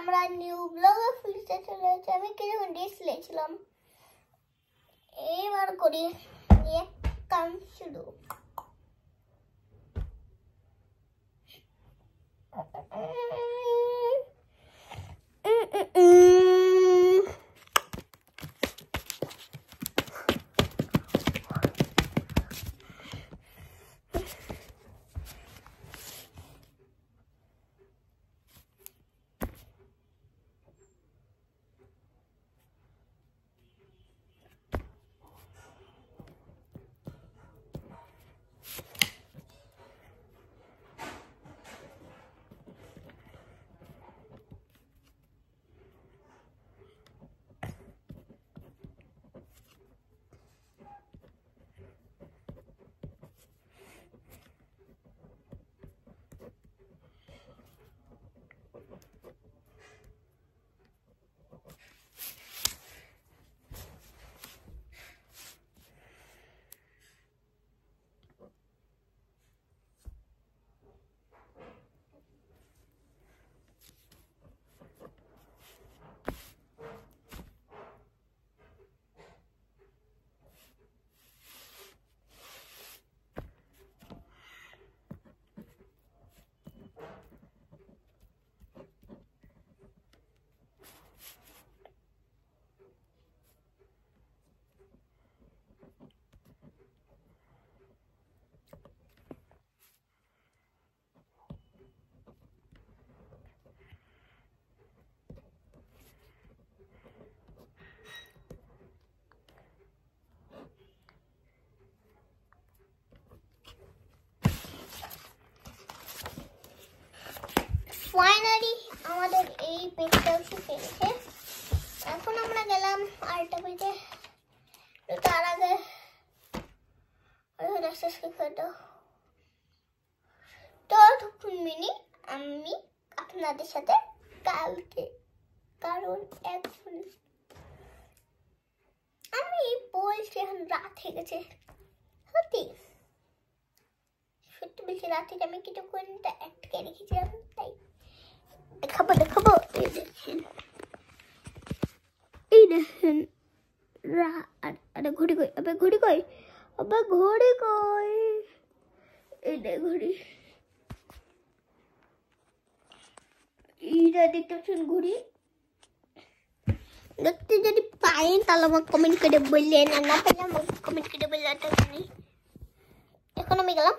আমরা নিউ ব্লগে ফিরতে চলেছি। আমি কিছুক্ষণ রেস্ট নিয়েছিলাম, এবার করি কাম শুরু। ফাইনালি আমাদের এই পেজটাও শিখে গেছে। এখন আমরা গেলাম আরেকটা পেজে। তার আগে মিনি আমি আপনাদের সাথে কালকে, কারণ এখন আমি বলছি এখন রাত হয়ে গেছে। সত্যি সত্যি বলছি, রাতে আমি কিছুক্ষণ আটকে রেখেছিলাম, তাই দেখাবো। এই দেখেন আরে ঘড়ি কই, ঘড়ি কই, এই দেখ ঘড়ি, এইটা দেখতে পাচ্ছেন ঘড়ি। দেখতে যদি পারেন তাহলে আমাকে কমেন্ট করে বললেন, আর না পেলে আমাকে কমেন্ট করে বললেন। এখন আমি গেলাম।